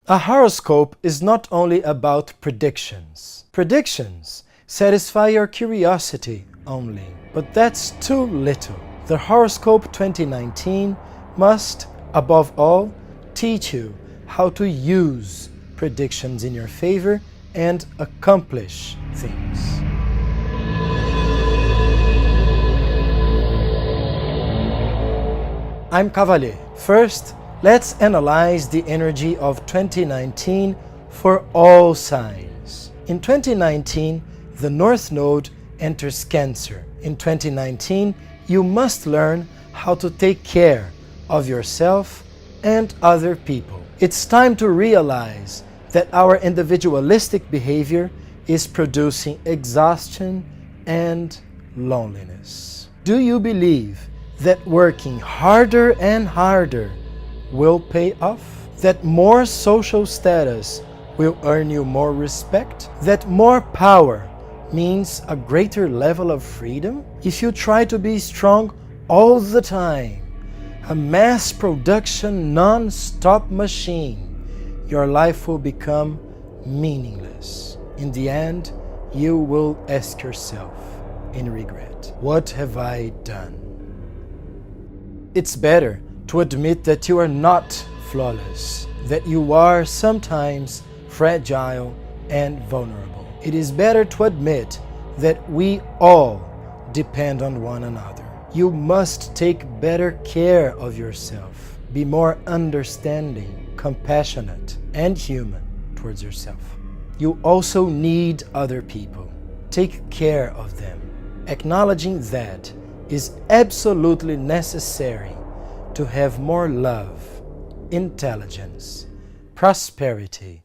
A horoscope is not only about predictions. Predictions satisfy your curiosity only, but that's too little. The Horoscope 2019 must, above all, teach you how to use predictions in your favor and accomplish things. I'm Cavalher. First, let's analyze the energy of 2019 for all signs. In 2019, the North Node enters Cancer. In 2019, you must learn how to take care of yourself and other people. It's time to realize that our individualistic behavior is producing exhaustion and loneliness. Do you believe that working harder and harder will pay off? That more social status will earn you more respect? That more power means a greater level of freedom? If you try to be strong all the time, a mass production non-stop machine, your life will become meaningless. In the end, you will ask yourself in regret, what have I done? It's better to admit that you are not flawless, that you are sometimes fragile and vulnerable. It is better to admit that we all depend on one another. You must take better care of yourself. Be more understanding, compassionate, and human towards yourself. You also need other people. Take care of them. Acknowledging that is absolutely necessary to have more love, intelligence, prosperity,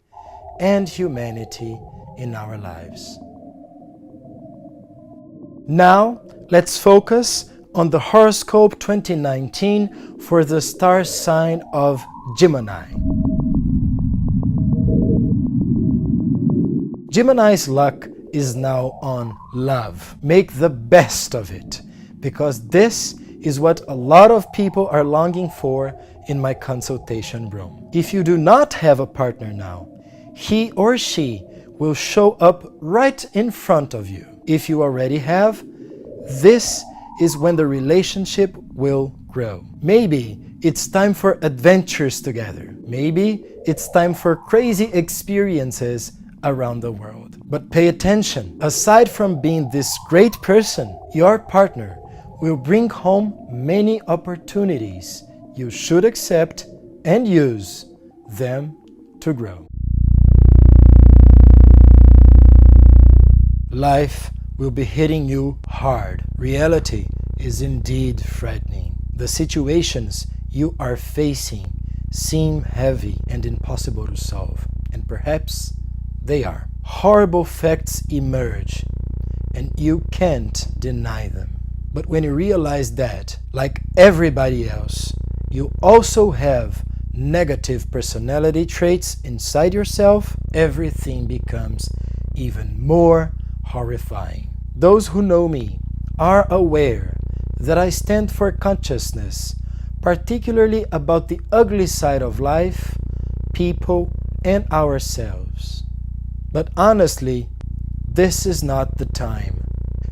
and humanity in our lives. Now, let's focus on the Horoscope 2019 for the star sign of Gemini. Gemini's luck is now on love. Make the best of it, because this is what a lot of people are longing for in my consultation room. If you do not have a partner now, he or she will show up right in front of you. If you already have, this is when the relationship will grow. Maybe it's time for adventures together. Maybe it's time for crazy experiences around the world. But pay attention. Aside from being this great person, your partner will bring home many opportunities. You should accept and use them to grow. Life will be hitting you hard. Reality is indeed frightening. The situations you are facing seem heavy and impossible to solve, and perhaps they are. Horrible facts emerge, and you can't deny them. But when you realize that, like everybody else, you also have negative personality traits inside yourself, everything becomes even more horrifying. Those who know me are aware that I stand for consciousness, particularly about the ugly side of life, people, and ourselves. But honestly, this is not the time.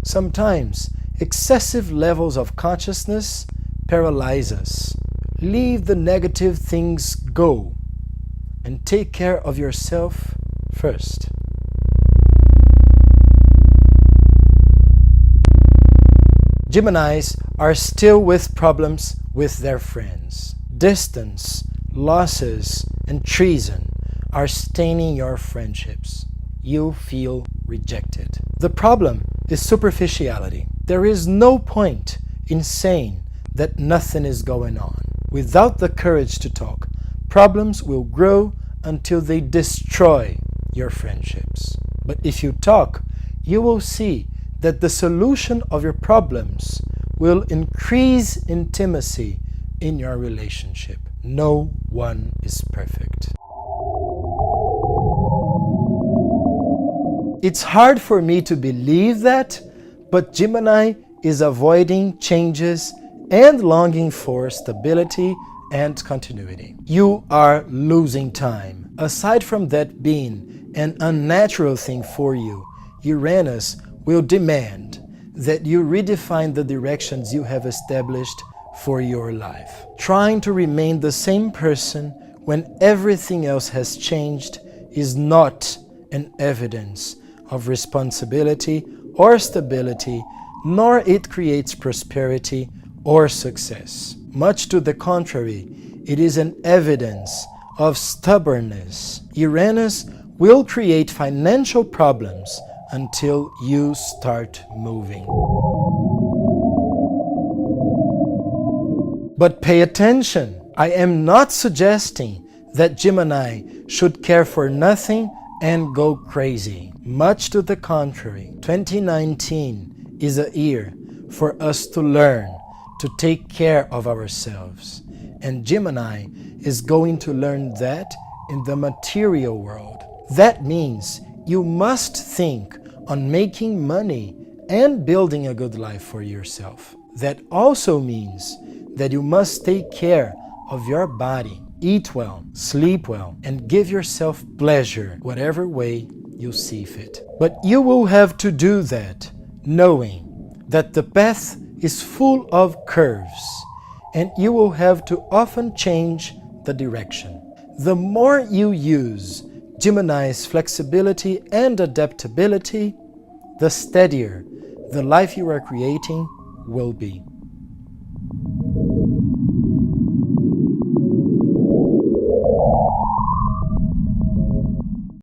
Sometimes, excessive levels of consciousness paralyze us. Leave the negative things go and take care of yourself first. Geminis are still with problems with their friends. Distance, losses, and treason are staining your friendships. You feel rejected. The problem is superficiality. There is no point in saying that nothing is going on. Without the courage to talk, problems will grow until they destroy your friendships. But if you talk, you will see that the solution of your problems will increase intimacy in your relationship. No one is perfect. It's hard for me to believe that, but Gemini is avoiding changes and longing for stability and continuity. You are losing time. Aside from that being an unnatural thing for you, Uranus will demand that you redefine the directions you have established for your life. Trying to remain the same person when everything else has changed is not an evidence of responsibility or stability, nor it creates prosperity or success. Much to the contrary, it is an evidence of stubbornness. Uranus will create financial problems until you start moving. But pay attention. I am not suggesting that Gemini should care for nothing and go crazy. Much to the contrary, 2019 is a year for us to learn to take care of ourselves. And Gemini is going to learn that in the material world. That means you must think on making money and building a good life for yourself. That also means that you must take care of your body. Eat well, sleep well, and give yourself pleasure whatever way you see fit. But you will have to do that knowing that the path is full of curves and you will have to often change the direction. The more you use Gemini's flexibility and adaptability, the steadier the life you are creating will be.